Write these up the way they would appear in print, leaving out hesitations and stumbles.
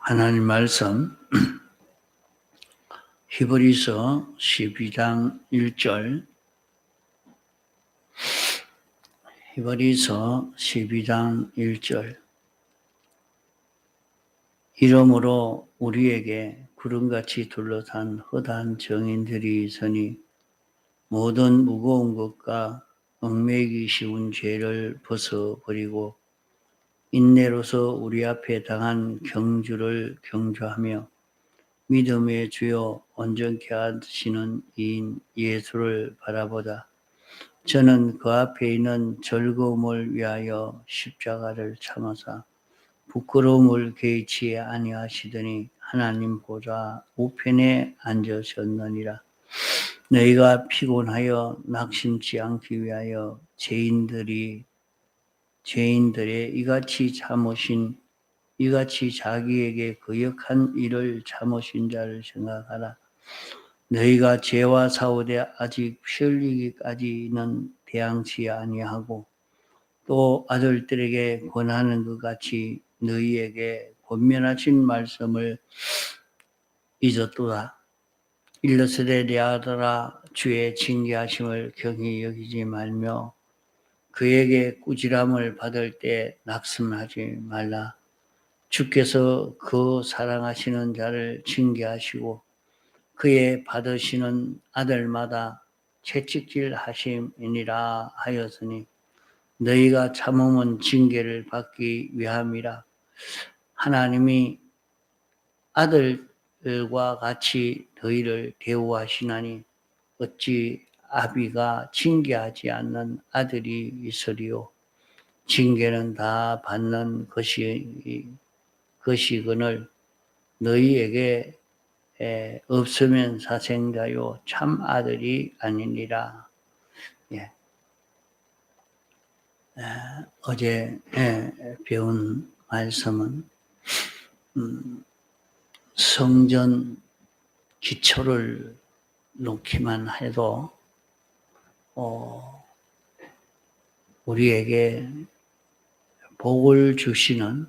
하나님 말씀 히브리서 12장 1절 히브리서 12장 1절 이러므로 우리에게 구름같이 둘러싼 허다한 정인들이 있으니 모든 무거운 것과 얽매이기 쉬운 죄를 벗어버리고 인내로서 우리 앞에 당한 경주를 경주하며 믿음의 주요 온전케 하시는 이인 예수를 바라보자. 저는 그 앞에 있는 즐거움을 위하여 십자가를 참으사 부끄러움을 개의치 아니하시더니 하나님 보좌 우편에 앉으셨느니라. 너희가 피곤하여 낙심치 않기 위하여 죄인들의 이같이 자기에게 거역한 일을 참으신 자를 생각하라. 너희가 죄와 싸우되 아직 피 흘리기까지는 대항치 아니하고 또 아들들에게 권하는 것 같이 너희에게 권면하신 말씀을 잊었도다. 일러스되 내 아들아 주의 징계하심을 경히 여기지 말며 그에게 꾸지람을 받을 때 낙심하지 말라. 주께서 그 사랑하시는 자를 징계하시고 그의 받으시는 아들마다 채찍질 하심이니라 하였으니 너희가 참음은 징계를 받기 위함이라. 하나님이 아들과 같이 너희를 대우하시나니 어찌 아비가 징계하지 않는 아들이 있으리요. 징계는 다 받는 것이거늘 너희에게 없으면 사생자요 참 아들이 아니니라. 예. 어제 배운 말씀은 성전 기초를 놓기만 해도 우리에게 복을 주시는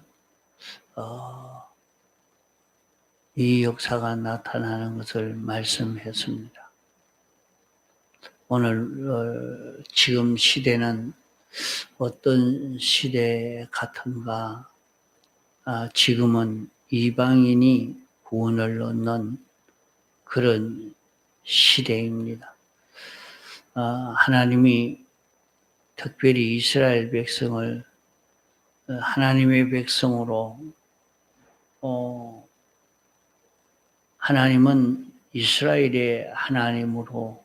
이 역사가 나타나는 것을 말씀했습니다. 오늘 지금 시대는 어떤 시대 같은가? 지금은 이방인이 구원을 얻는 그런 시대입니다. 하나님이 특별히 이스라엘 백성을 하나님의 백성으로 하나님은 이스라엘의 하나님으로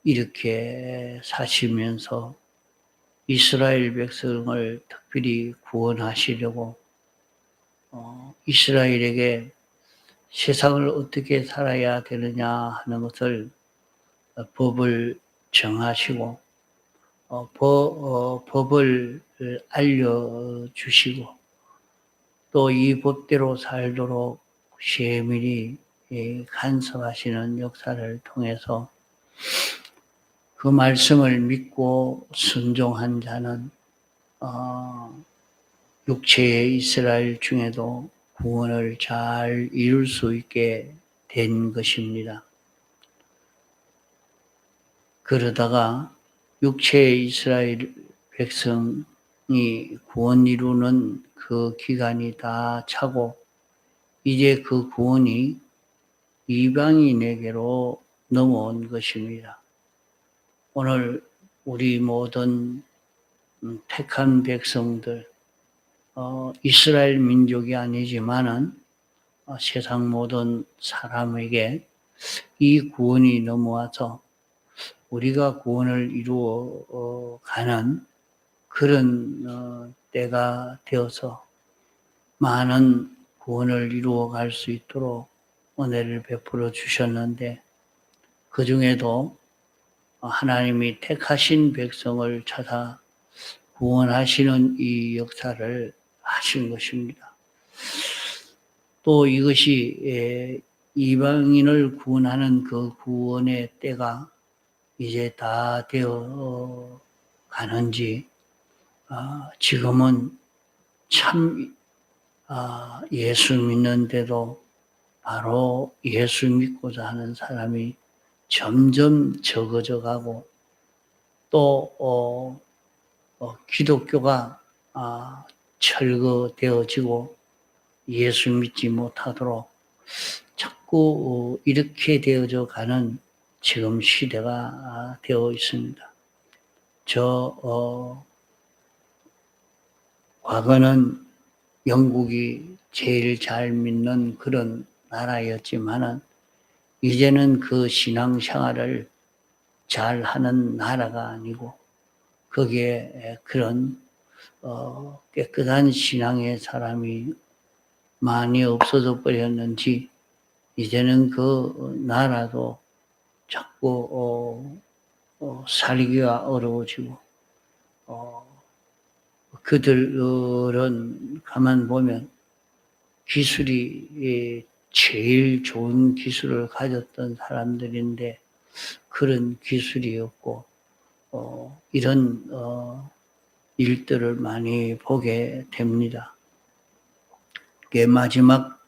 이렇게 사시면서 이스라엘 백성을 특별히 구원하시려고 이스라엘에게 세상을 어떻게 살아야 되느냐 하는 것을 법을 정하시고 법을 알려주시고 또 이 법대로 살도록 세밀히 간섭하시는 역사를 통해서 그 말씀을 믿고 순종한 자는 육체의 이스라엘 중에도 구원을 잘 이룰 수 있게 된 것입니다. 그러다가 육체의 이스라엘 백성이 구원 이루는 그 기간이 다 차고 이제 그 구원이 이방인에게로 넘어온 것입니다. 오늘 우리 모든 택한 백성들 이스라엘 민족이 아니지만은 세상 모든 사람에게 이 구원이 넘어와서 우리가 구원을 이루어 가는 그런 때가 되어서 많은 구원을 이루어 갈 수 있도록 은혜를 베풀어 주셨는데 그 중에도 하나님이 택하신 백성을 찾아 구원하시는 이 역사를 하신 것입니다. 또 이것이 이방인을 구원하는 그 구원의 때가 이제 다 되어 가는지 지금은 참 예수 믿는데도 바로 예수 믿고자 하는 사람이 점점 적어져 가고 또 기독교가 철거되어지고 예수 믿지 못하도록 자꾸 이렇게 되어져 가는 지금 시대가 되어 있습니다. 과거는 영국이 제일 잘 믿는 그런 나라였지만은 이제는 그 신앙생활을 잘 하는 나라가 아니고 거기에 그런 깨끗한 신앙의 사람이 많이 없어져 버렸는지 이제는 그 나라도 자꾸 살기가 어려워지고 그들은 가만 보면 기술이 제일 좋은 기술을 가졌던 사람들인데 그런 기술이 없고 이런 일들을 많이 보게 됩니다. 마지막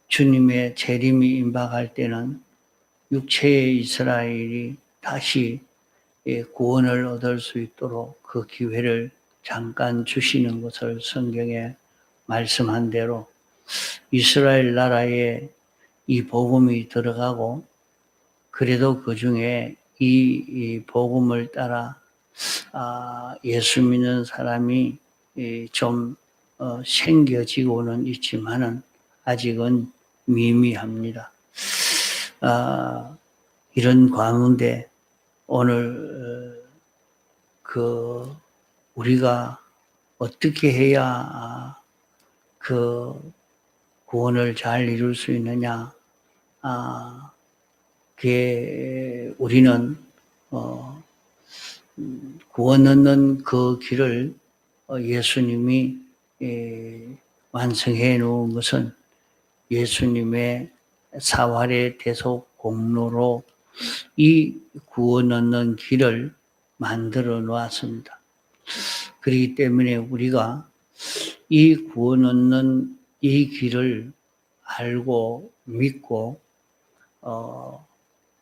주님의 재림이 임박할 때는 육체의 이스라엘이 다시 구원을 얻을 수 있도록 그 기회를 잠깐 주시는 것을 성경에 말씀한 대로 이스라엘 나라에 이 복음이 들어가고 그래도 그 중에 이 복음을 따라 예수 믿는 사람이 좀 생겨지고는 있지만은 아직은 미미합니다. 이런 가운데 오늘 우리가 어떻게 해야 그 구원을 잘 이룰 수 있느냐? 그게 우리는 구원 얻는 그 길을 예수님이 완성해 놓은 것은 예수님의 사활의 대속 공로로 이 구원 얻는 길을 만들어 놓았습니다. 그렇기 때문에 우리가 이 구원 얻는 이 길을 알고 믿고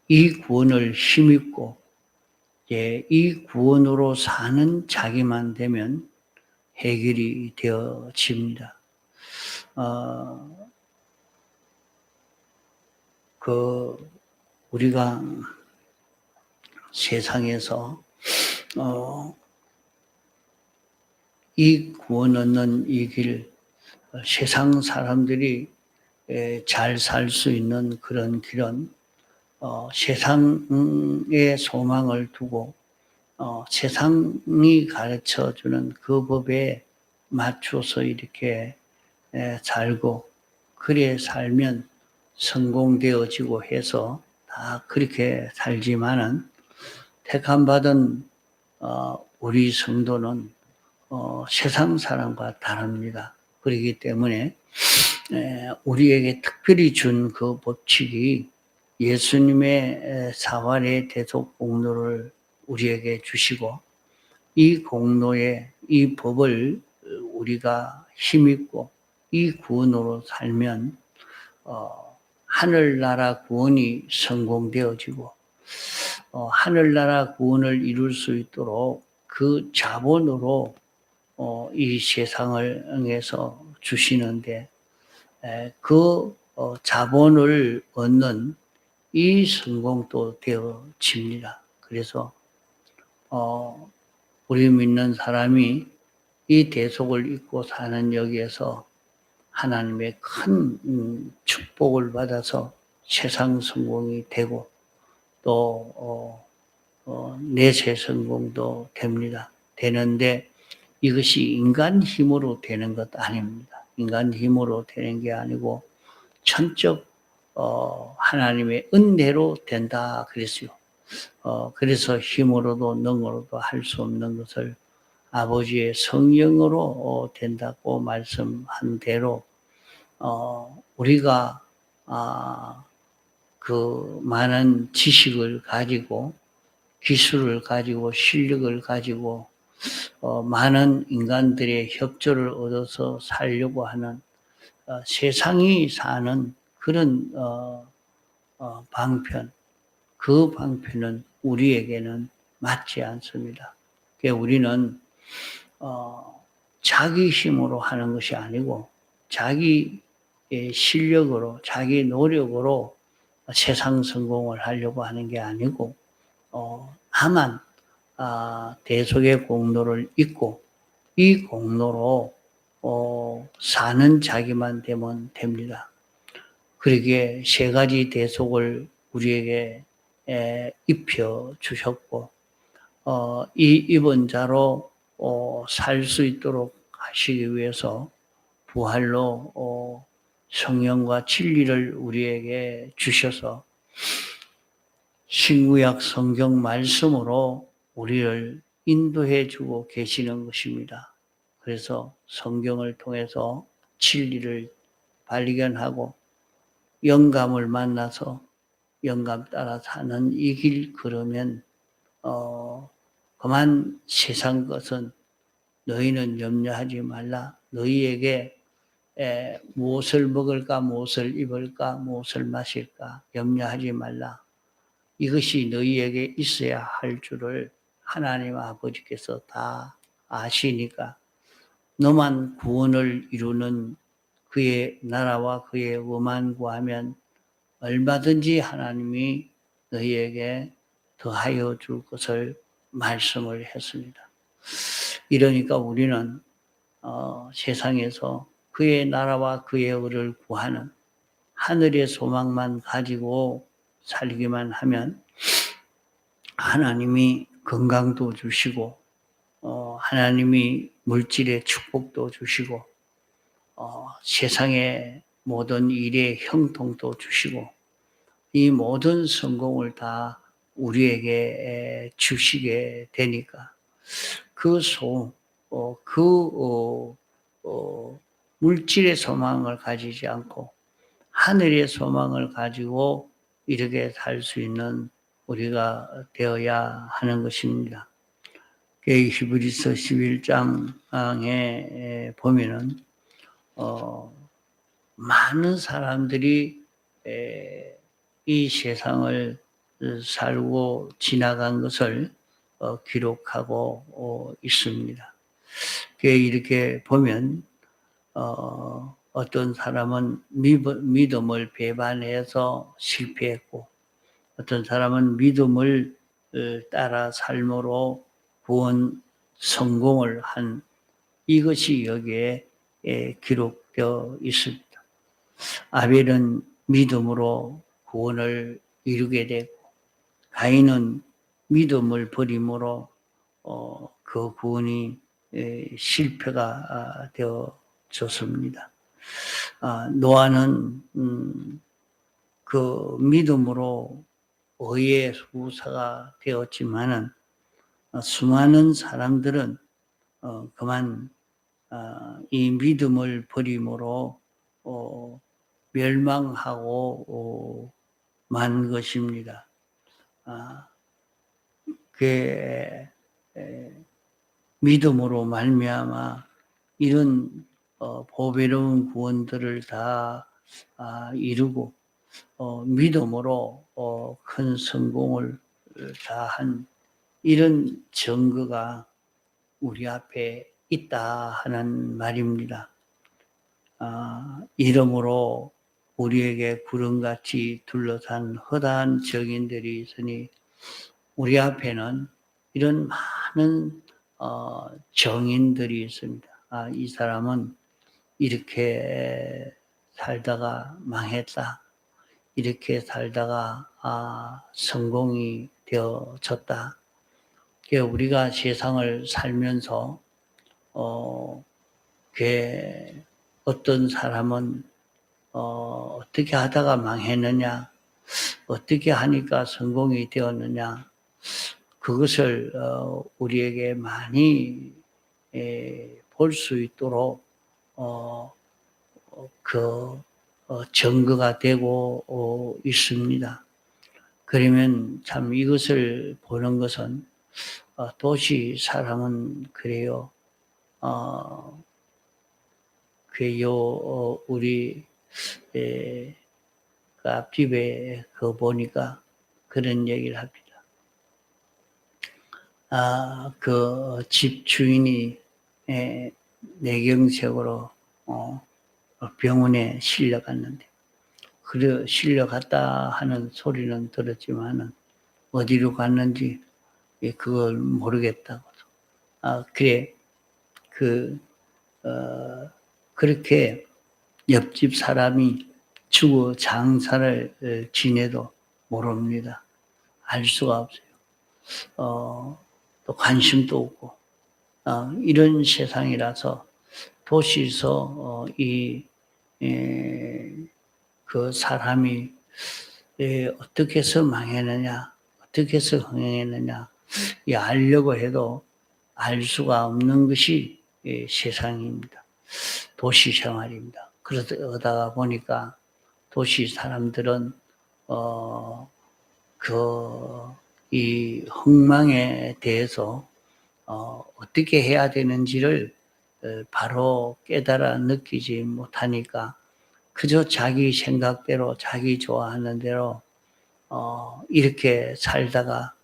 이 구원을 힘입고 이 구원으로 사는 자기만 되면 해결이 되어집니다. 우리가 세상에서 이 구원 얻는 이 길, 세상 사람들이 잘 살 수 있는 그런 길은 세상의 소망을 두고 세상이 가르쳐주는 그 법에 맞춰서 이렇게 살고 그래 살면 성공되어지고 해서 다 그렇게 살지만은 택함받은 우리 성도는 세상 사람과 다릅니다. 그렇기 때문에 우리에게 특별히 준 그 법칙이 예수님의 사활의 대속 공로를 우리에게 주시고 이 공로에 이 법을 우리가 힘입고 이 구원으로 살면 하늘나라 구원이 성공되어지고 하늘나라 구원을 이룰 수 있도록 그 자본으로 이 세상을 응해서 주시는데 그 자본을 얻는 이 성공도 되어집니다. 그래서 우리 믿는 사람이 이 대속을 잊고 사는 여기에서 하나님의 큰 축복을 받아서 세상 성공이 되고 또 내세 성공도 됩니다. 되는데 이것이 인간 힘으로 되는 것 아닙니다. 인간 힘으로 되는 게 아니고 천적 하나님의 은혜로 된다 그랬어요. 그래서 힘으로도 능으로도 할 수 없는 것을 아버지의 성령으로 된다고 말씀한 대로 우리가 그 많은 지식을 가지고 기술을 가지고 실력을 가지고 많은 인간들의 협조를 얻어서 살려고 하는 세상이 사는 그런 방편, 그 방편은 우리에게는 맞지 않습니다. 우리는 자기 힘으로 하는 것이 아니고 자기의 실력으로, 자기 노력으로 세상 성공을 하려고 하는 게 아니고 다만 대속의 공로를 잊고 이 공로로 사는 자기만 되면 됩니다. 그러기에 세 가지 대속을 우리에게 입혀 주셨고 이 입은 자로 살 수 있도록 하시기 위해서 부활로 성령과 진리를 우리에게 주셔서 신구약 성경 말씀으로 우리를 인도해 주고 계시는 것입니다. 그래서 성경을 통해서 진리를 발견하고 영감을 만나서 영감 따라 사는 이 길 걸으면 그만 세상 것은 너희는 염려하지 말라. 너희에게 무엇을 먹을까, 무엇을 입을까, 무엇을 마실까 염려하지 말라. 이것이 너희에게 있어야 할 줄을 하나님 아버지께서 다 아시니까 너만 구원을 이루는 그의 나라와 그의 의만 구하면 얼마든지 하나님이 너희에게 더하여 줄 것을 말씀을 했습니다. 이러니까 우리는 세상에서 그의 나라와 그의 의를 구하는 하늘의 소망만 가지고 살기만 하면 하나님이 건강도 주시고 하나님이 물질의 축복도 주시고 세상의 모든 일의 형통도 주시고 이 모든 성공을 다 우리에게 주시게 되니까 물질의 소망을 가지지 않고 하늘의 소망을 가지고 이렇게 살 수 있는 우리가 되어야 하는 것입니다. 히브리서 11장에 보면은 많은 사람들이 이 세상을 살고 지나간 것을 기록하고 있습니다. 이렇게 보면 어떤 사람은 믿음을 배반해서 실패했고 어떤 사람은 믿음을 따라 삶으로 구원 성공을 한 이것이 여기에 기록되어 있습니다. 아벨은 믿음으로 구원을 이루게 되고 가인은 믿음을 버림으로 그 구원이 실패가 되어졌습니다. 노아는 그 믿음으로 의의 후사가 되었지만은 수많은 사람들은 그만 이 믿음을 버림으로 멸망하고 만 것입니다. 믿음으로 말미암아 이런 보배로운 구원들을 다 이루고 믿음으로 큰 성공을 다한 이런 증거가 우리 앞에 있다 하는 말입니다. 이러므로 우리에게 구름같이 둘러싼 허다한 정인들이 있으니 우리 앞에는 이런 많은 정인들이 있습니다. 이 사람은 이렇게 살다가 망했다. 이렇게 살다가 성공이 되어졌다. 우리가 세상을 살면서 어떤 사람은 어떻게 하다가 망했느냐, 어떻게 하니까 성공이 되었느냐, 그것을 우리에게 많이 볼 수 있도록 증거가 되고 있습니다. 그러면 참 이것을 보는 것은 도시 사람은 그래요. 우리 그 앞집에 보니까 그런 얘기를 합니다. 그 집 주인이 뇌경색으로 병원에 실려갔는데, 실려갔다 하는 소리는 들었지만은 어디로 갔는지 그걸 모르겠다고. 그래, 그렇게 옆집 사람이 죽어 장사를 지내도 모릅니다. 알 수가 없어요. 또 관심도 없고, 이런 세상이라서 도시에서 그 사람이 어떻게 해서 망했느냐, 어떻게 해서 흥행했느냐, 알려고 해도 알 수가 없는 것이 세상입니다. 도시 생활입니다. 그러다가 보니까 도시 사람들은 이 흥망에 대해서 어떻게 해야 되는지를 바로 깨달아 느끼지 못하니까 그저 자기 생각대로 자기 좋아하는 대로 이렇게 살다가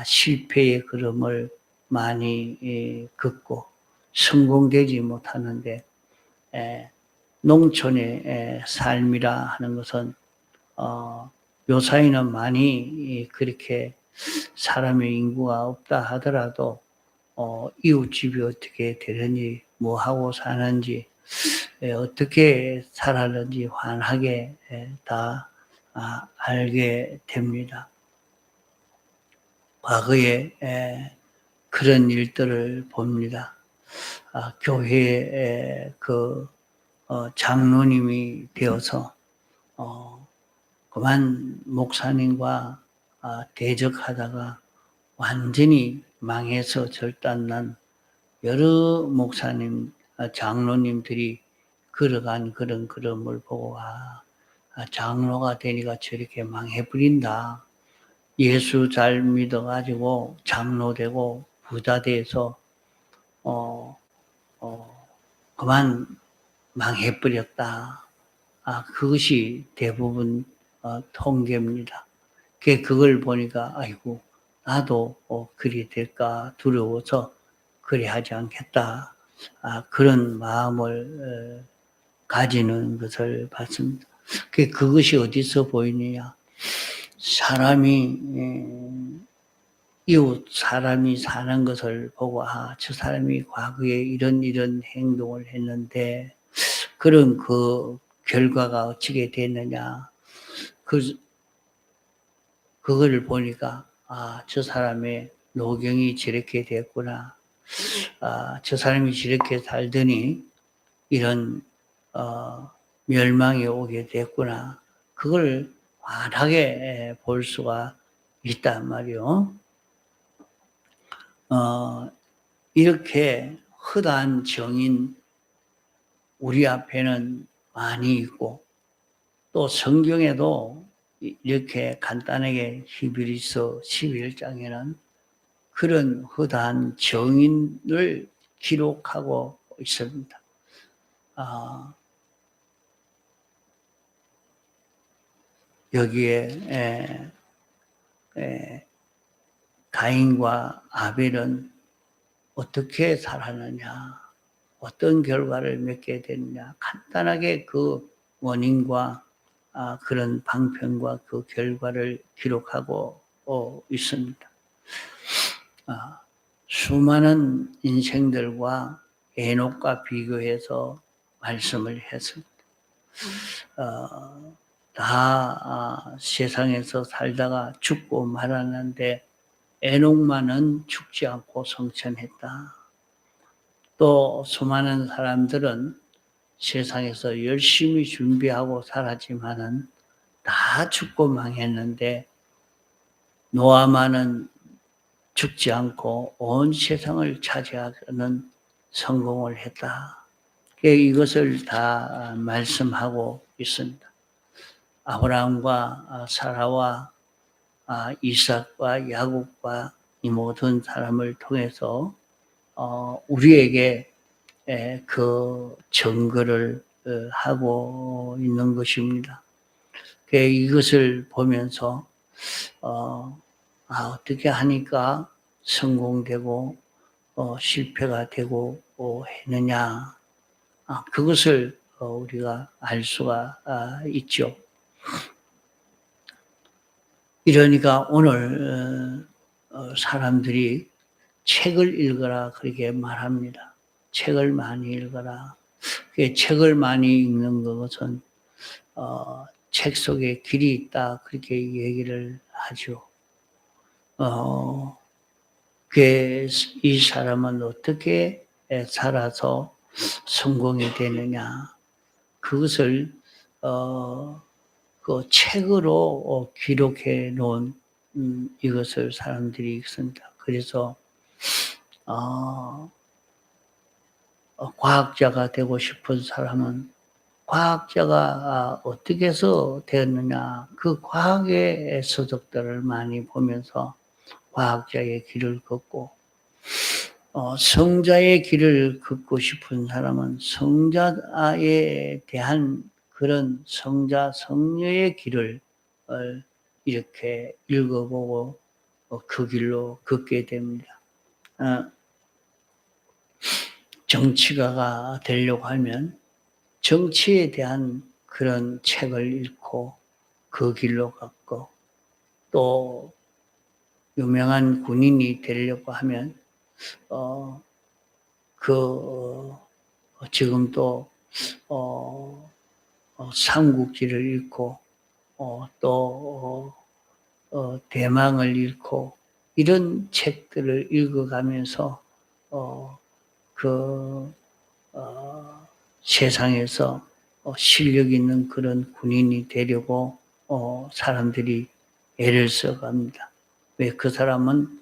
실패의 걸음을 많이 걷고 성공되지 못하는데, 농촌의 삶이라 하는 것은 요사이는 많이 그렇게 사람의 인구가 없다 하더라도 이웃집이 어떻게 되는지, 뭐 하고 사는지, 어떻게 살았는지 환하게 다 알게 됩니다. 과거에 그런 일들을 봅니다. 교회에 장로님이 되어서 그만 목사님과 대적하다가 완전히 망해서 절단난 여러 목사님, 장로님들이 걸어간 그런 걸음을 보고 장로가 되니까 저렇게 망해버린다. 예수 잘 믿어가지고 장로 되고 부자 돼서 그만 망해버렸다. 그것이 대부분 통계입니다. 그걸 보니까 아이고 나도 그리 될까 두려워서 그리 하지 않겠다. 그런 마음을 가지는 것을 봤습니다. 그것이 어디서 보이느냐? 이웃 사람이 사는 것을 보고 저 사람이 과거에 이런 행동을 했는데 그런 그 결과가 어찌게 됐느냐? 그걸 보니까 저 사람의 노경이 저렇게 됐구나. 저 사람이 저렇게 살더니 이런 멸망이 오게 됐구나. 그걸 환하게 볼 수가 있단 말이요. 이렇게 허다한 정인 우리 앞에는 많이 있고, 또 성경에도 이렇게 간단하게 히브리서 11장에는 그런 허다한 정인을 기록하고 있습니다. 여기에 가인과 아벨은 어떻게 살았느냐, 어떤 결과를 맺게 됐느냐, 간단하게 그 원인과 그런 방편과 그 결과를 기록하고 있습니다. 수많은 인생들과 에녹과 비교해서 말씀을 했습니다. 다 세상에서 살다가 죽고 말았는데 에녹만은 죽지 않고 성천했다. 또 수많은 사람들은 세상에서 열심히 준비하고 살았지만은 다 죽고 망했는데 노아만은 죽지 않고 온 세상을 차지하는 성공을 했다. 이것을 다 말씀하고 있습니다. 아브라함과 사라와 이삭과 야곱과 이 모든 사람을 통해서 우리에게 그 증거를 하고 있는 것입니다. 이것을 보면서 어떻게 하니까 성공되고 실패가 되고 했느냐, 그것을 우리가 알 수가 있죠. 이러니까 오늘 사람들이 책을 읽어라 그렇게 말합니다. 책을 많이 읽어라. 책을 많이 읽는 것은 책 속에 길이 있다 그렇게 얘기를 하죠. 이 사람은 어떻게 살아서 성공이 되느냐, 그것을 그 책으로 기록해 놓은 이것을 사람들이 읽습니다. 그래서 과학자가 되고 싶은 사람은 과학자가 어떻게 해서 되었느냐, 그 과학의 서적들을 많이 보면서 과학자의 길을 걷고, 성자의 길을 걷고 싶은 사람은 성자에 대한 그런 성자, 성녀의 길을 이렇게 읽어보고 그 길로 걷게 됩니다. 정치가가 되려고 하면 정치에 대한 그런 책을 읽고 그 길로 갔고, 또 유명한 군인이 되려고 하면 지금 또 삼국지를 읽고 또 대망을 읽고 이런 책들을 읽어가면서 세상에서 실력 있는 그런 군인이 되려고 사람들이 애를 써갑니다. 왜 그 사람은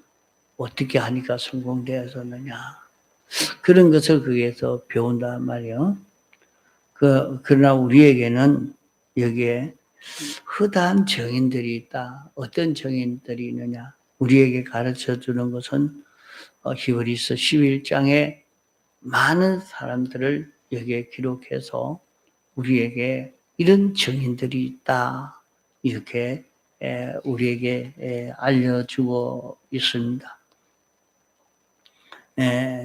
어떻게 하니까 성공되었었느냐, 그런 것을 거기에서 배운단 말이에요. 그러나 우리에게는 여기에 허다한 정인들이 있다. 어떤 정인들이 있느냐, 우리에게 가르쳐 주는 것은 히브리서 11장에 많은 사람들을 여기에 기록해서 우리에게 이런 정인들이 있다, 이렇게 우리에게 알려주고 있습니다.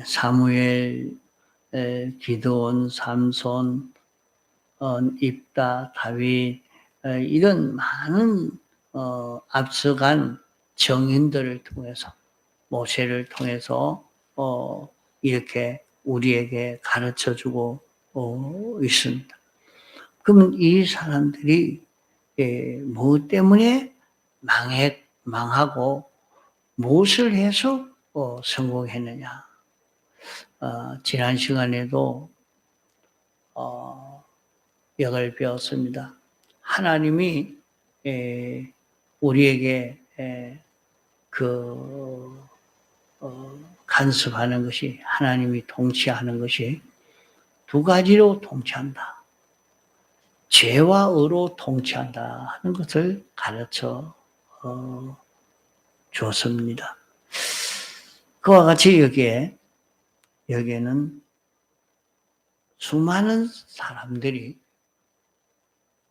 사무엘, 기드온, 삼손, 입다, 다윗, 이런 많은 앞서간 정인들을 통해서, 모세를 통해서 이렇게 우리에게 가르쳐주고 있습니다. 그러면 이 사람들이 뭐 때문에 망하고 무엇을 해서 성공했느냐? 지난 시간에도 역을 배웠습니다. 하나님이 우리에게 간섭하는 것이, 하나님이 통치하는 것이 두 가지로 통치한다. 죄와 의로 통치한다 하는 것을 가르쳐 줬습니다. 그와 같이 여기에는 수많은 사람들이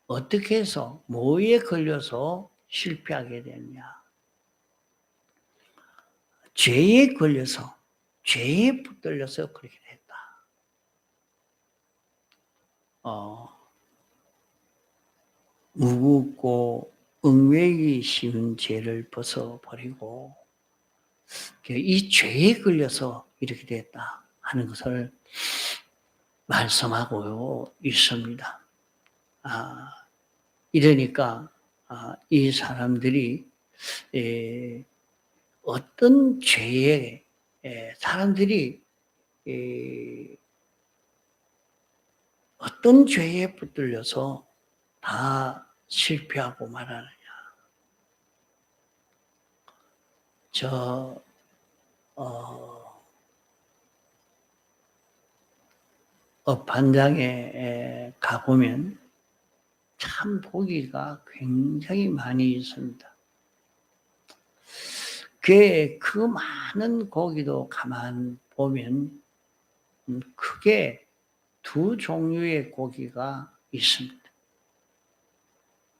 어떻게 해서 뭐에 걸려서 실패하게 되느냐, 죄에 걸려서, 죄에 붙들려서 그렇게 됐다. 무겁고 얽매이기 쉬운 죄를 벗어버리고 이 죄에 걸려서 이렇게 됐다 하는 것을 말씀하고 있습니다. 이러니까 이 사람들이 어떤 죄에 사람들이 어떤 죄에 붙들려서 다 실패하고 말하느냐. 업한장에 가보면 참 보기가 굉장히 많이 있습니다. 그 많은 고기도 가만 보면 크게 두 종류의 고기가 있습니다.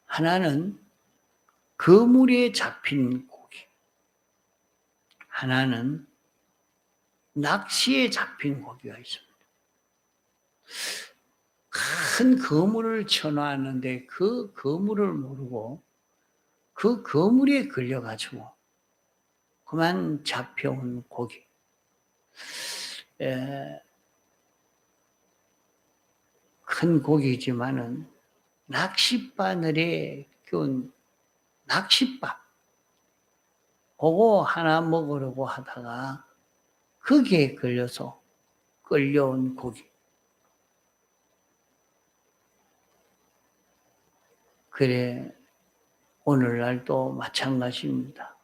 하나는 그물에 잡힌 고기, 하나는 낚시에 잡힌 고기가 있습니다. 큰 그물을 쳐놨는데 그 그물을 모르고 그 그물에 걸려가지고 그만 잡혀온 고기. 큰 고기지만은 낚싯바늘에 껴온 낚싯밥. 그거 하나 먹으려고 하다가 거기에 걸려서 끌려온 고기. 그래, 오늘날도 마찬가지입니다.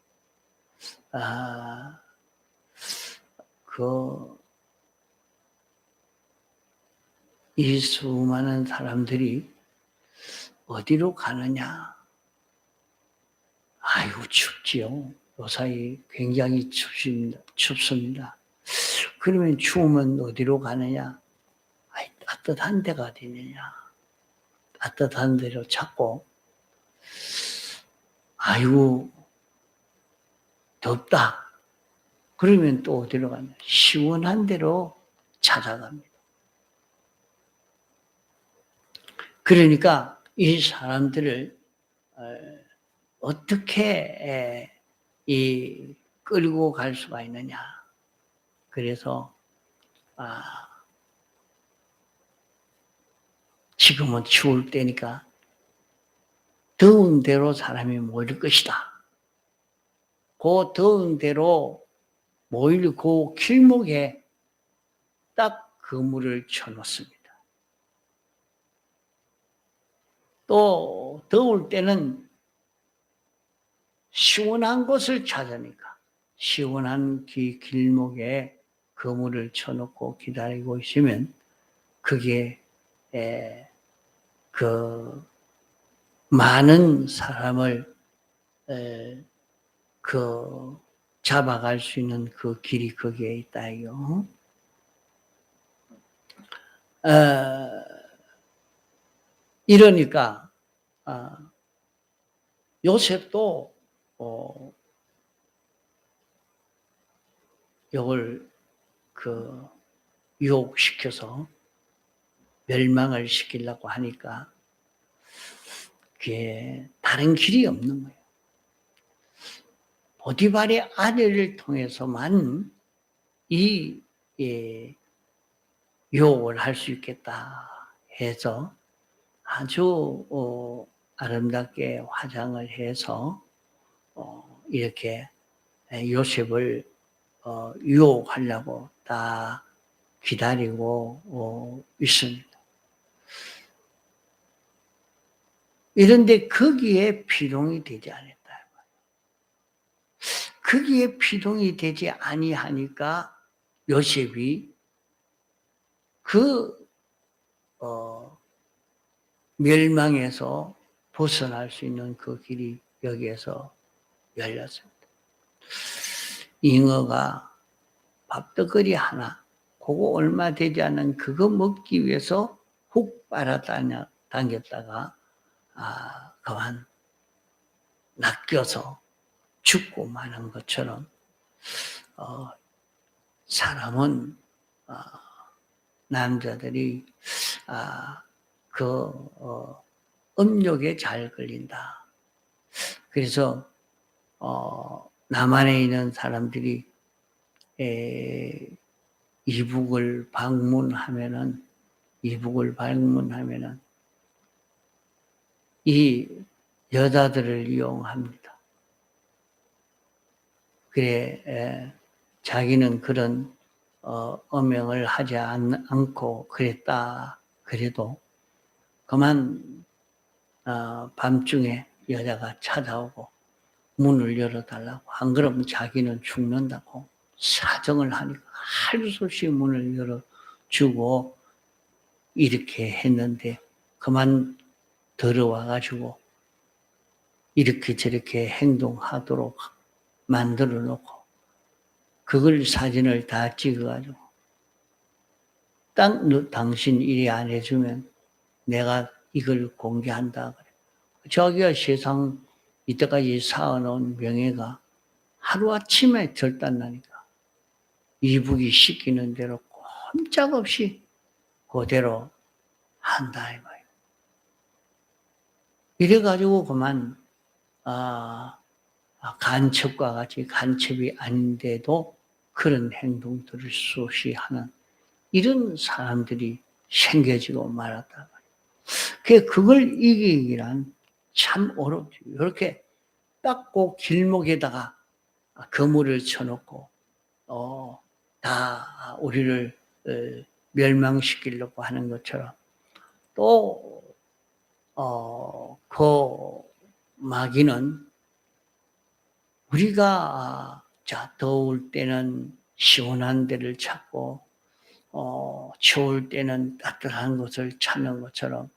이 수많은 사람들이 어디로 가느냐? 아이고, 춥지요. 요사이 굉장히 춥습니다. 그러면 추우면 어디로 가느냐? 아이, 따뜻한 데가 어디느냐? 따뜻한 데로 찾고, 아이고, 덥다. 그러면 또 어디로 가냐? 시원한 데로 찾아갑니다. 그러니까 이 사람들을 어떻게 끌고 갈 수가 있느냐. 그래서 지금은 추울 때니까 더운 데로 사람이 모일 것이다. 그 더운 데로 모일 그 길목에 딱 그물을 쳐놓습니다. 또 더울 때는 시원한 곳을 찾으니까 시원한 길목에 그물을 쳐놓고 기다리고 있으면 그게 그 많은 사람을 잡아갈 수 있는 그 길이 거기에 있다요. 이러니까 요셉도 이걸 유혹시켜서 멸망을 시키려고 하니까 그게 다른 길이 없는 거예요. 보디발의 아내를 통해서만 이 유혹을 할 수 있겠다 해서 아주 아름답게 화장을 해서 이렇게 요셉을 유혹하려고 다 기다리고 있습니다. 이런데 거기에 피동이 되지 않았다. 거기에 피동이 되지 아니하니까 요셉이 멸망에서 벗어날 수 있는 그 길이 여기에서 열렸습니다. 잉어가 밥떡거리 하나, 그거 얼마 되지 않은 그거 먹기 위해서 훅 빨아당겼다가 그만 낚여서 죽고 마는 것처럼 사람은 남자들이 음욕에 잘 걸린다. 그래서 남한에 있는 사람들이 이북을 방문하면은 이 여자들을 이용합니다. 그래 자기는 그런 음행을 하지 않고 그랬다. 그래도 그만 밤중에 여자가 찾아오고 문을 열어달라고, 안 그러면 자기는 죽는다고 사정을 하니까 할 수 없이 문을 열어주고 이렇게 했는데 그만 들어와가지고 이렇게 저렇게 행동하도록 만들어 놓고 그걸 사진을 다 찍어가지고 당신 일이 안 해주면 내가 이걸 공개한다. 그래. 자기가 세상 이때까지 쌓아놓은 명예가 하루아침에 절단나니까 이북이 시키는 대로 꼼짝없이 그대로 한다. 이 말이에요. 이래가지고 그만 간첩과 같이 간첩이 아닌데도 그런 행동들을 수없이 하는 이런 사람들이 생겨지고 말았다. 그걸 이기기란 참 어렵죠. 이렇게 딱 그 길목에다가 그물을 쳐놓고 다 우리를 멸망시키려고 하는 것처럼 또 그 마귀는 우리가 더울 때는 시원한 데를 찾고 추울 때는 따뜻한 곳을 찾는 것처럼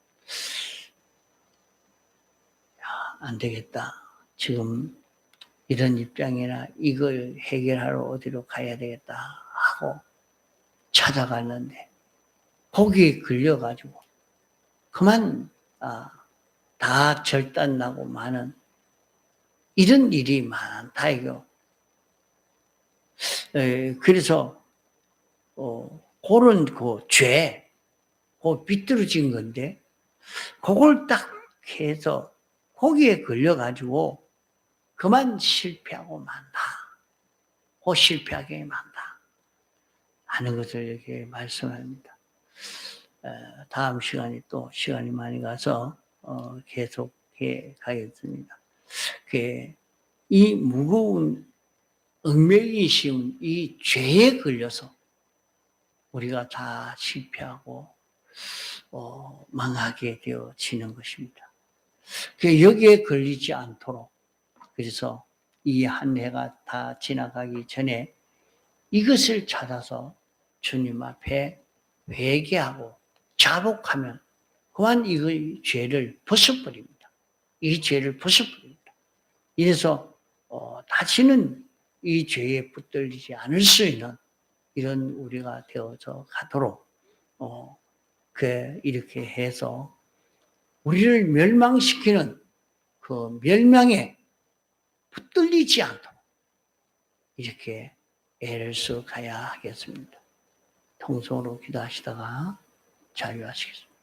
안 되겠다. 지금 이런 입장이나 이걸 해결하러 어디로 가야 되겠다 하고 찾아갔는데 거기에 걸려가지고 그만 다 절단나고 많은 이런 일이 많다 이거. 그래서 그런 그 죄, 그 비뚤어진 건데 그걸 딱 해서 거기에 걸려가지고 그만 실패하고 만다. 그 실패하게 만다. 하는 것을 이렇게 말씀합니다. 다음 시간이 또 시간이 많이 가서 계속해 가겠습니다. 이 무거운 얽매이기 쉬운 이 죄에 걸려서 우리가 다 실패하고 망하게 되어지는 것입니다. 여기에 걸리지 않도록 그래서 이 한 해가 다 지나가기 전에 이것을 찾아서 주님 앞에 회개하고 자복하면 그만 이 죄를 벗어버립니다. 이 죄를 벗어버립니다. 이래서 다시는 이 죄에 붙들리지 않을 수 있는 이런 우리가 되어서 가도록 이렇게 해서 우리를 멸망시키는 그 멸망에 붙들리지 않도록 이렇게 애를 써 가야 하겠습니다. 통성으로 기도하시다가 자유하시겠습니다.